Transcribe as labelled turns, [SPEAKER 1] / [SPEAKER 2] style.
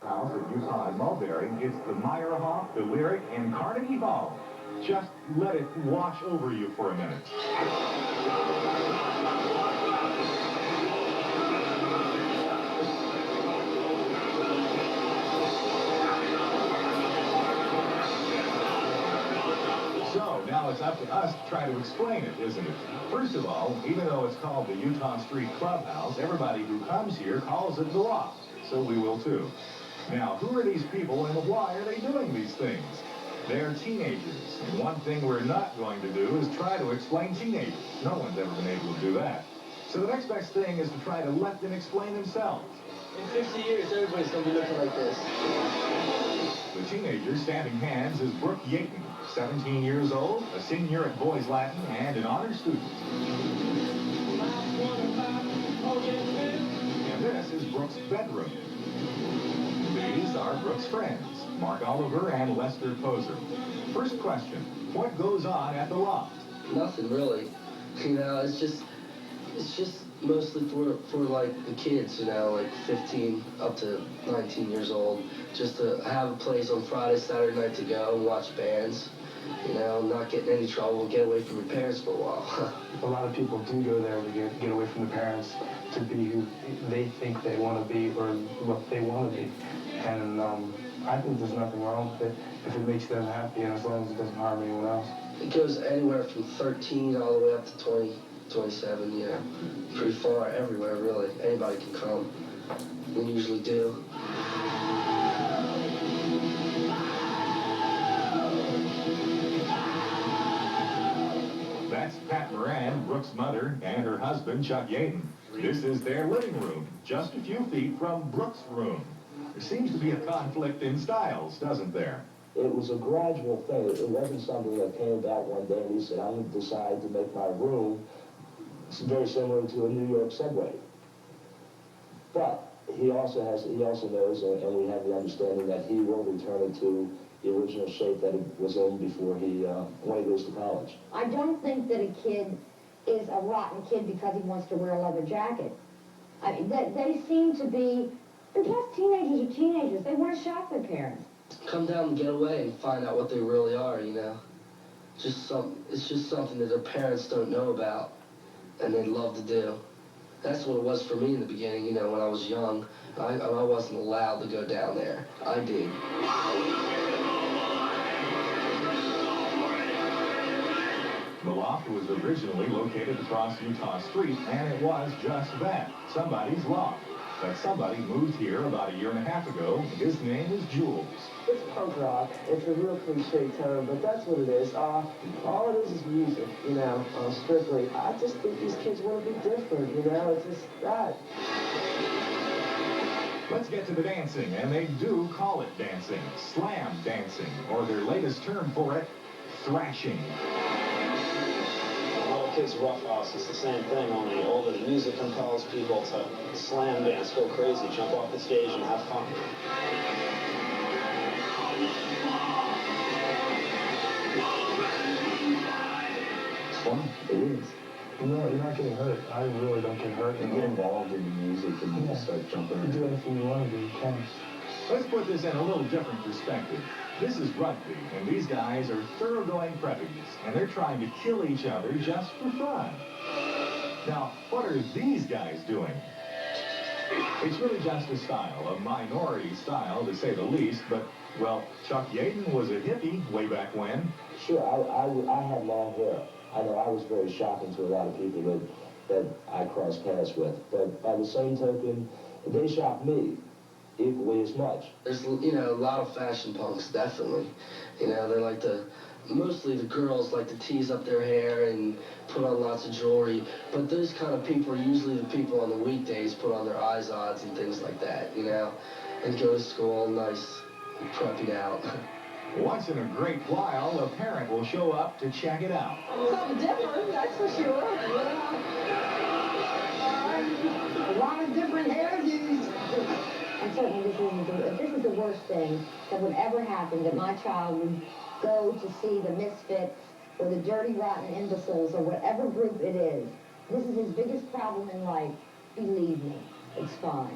[SPEAKER 1] House at Utah and Mulberry. It's the Meyerhoff, the Lyric, and Carnegie Hall. Just let it wash over you for a minute. So now it's up to us to try to explain it, isn't it? First of all, even though it's called the Utah Street Clubhouse, everybody who comes here calls it the Loft. So we will too. Now, who are these people and why are they doing these things? They're teenagers, and one thing we're not going to do is try to explain teenagers. No one's ever been able to do that. So the next best thing is to try to let them explain themselves.
[SPEAKER 2] In 50 years, everybody's going to be looking like this.
[SPEAKER 1] The teenager standing hands is Brooke Yaton, 17 years old, a senior at Boys Latin, and an honor student. And this is Brooke's bedroom. These are Brooke's friends, Mark Oliver and Lester Poser. First question, what goes on at the Loft?
[SPEAKER 2] Nothing really. You know, it's just mostly for like the kids, you know, like 15 up to 19 years old, just to have a place on Friday, Saturday night to go and watch bands, you know, not get in any trouble and get away from your parents for a while.
[SPEAKER 3] A lot of people do go there to get away from the parents, to be who they think they want to be or what they want to be. And I think there's nothing wrong with it if it makes them happy and as long as it doesn't harm anyone else.
[SPEAKER 2] It goes anywhere from 13 all the way up to 20, 27, you know, pretty far everywhere, really. Anybody can come. We usually do.
[SPEAKER 1] That's Pat Moran, Brooke's mother, and her husband, Chuck Yaton. This is their living room, just a few feet from Brooke's room. There seems to be a conflict in styles, doesn't there?
[SPEAKER 4] It was a gradual thing. It wasn't something that came about one day and he said, I'm going to decide to make my room very similar to a New York subway. But he also knows, and we have the understanding that he will return it to the original shape that it was in before when he goes to college.
[SPEAKER 5] I don't think that a kid is a rotten kid because he wants to wear a leather jacket. I mean, they seem to be, and plus teenagers are teenagers. They want to shock their parents.
[SPEAKER 2] Come down and get away and find out what they really are, you know. It's just something that their parents don't know about and they love to do. That's what it was for me in the beginning, you know, when I was young. I wasn't allowed to go down there. I did.
[SPEAKER 1] The Loft was originally located across Utah Street, and it was just that, somebody's loft. But somebody moved here about a year and a half ago. His name is Jules.
[SPEAKER 6] It's punk rock. It's a real cliche term, but that's what it is. All it is music, you know, strictly. I just think these kids want to be different, you know, it's just that.
[SPEAKER 1] Let's get to the dancing, and they do call it dancing, slam dancing, or their latest term for it, thrashing.
[SPEAKER 7] Little Kids Rough House, it's the same thing, only older. The music compels people to slam dance, go crazy, jump off the stage and have fun.
[SPEAKER 4] It's fun. It is.
[SPEAKER 3] No, you're not getting hurt. I really don't get hurt.
[SPEAKER 4] You get involved in the music and you just start jumping.
[SPEAKER 3] You do anything you want to do, you can.
[SPEAKER 1] Let's put this in a little different perspective. This is rugby, and these guys are thoroughgoing preppies, and they're trying to kill each other just for fun. Now, what are these guys doing? It's really just a style, a minority style, to say the least, but, well, Chuck Yaton was a hippie way back when.
[SPEAKER 4] Sure, I had long hair. I know I was very shocking to a lot of people that I crossed paths with, but by the same token, they shocked me equally as much.
[SPEAKER 2] There's, you know, a lot of fashion punks, definitely. You know, they like to, mostly the girls like to tease up their hair and put on lots of jewelry, but those kind of people are usually the people on the weekdays put on their Izods and things like that, you know, and go to school nice and preppy out.
[SPEAKER 1] Once in a great while, a parent will show up to check it out.
[SPEAKER 5] Something different, that's for sure. A lot of different hairdos. And certainly this is the worst thing that would ever happen, that my child would go to see the misfits or the dirty, rotten imbeciles or whatever group it is. This is his biggest problem in life. Believe me, it's fine.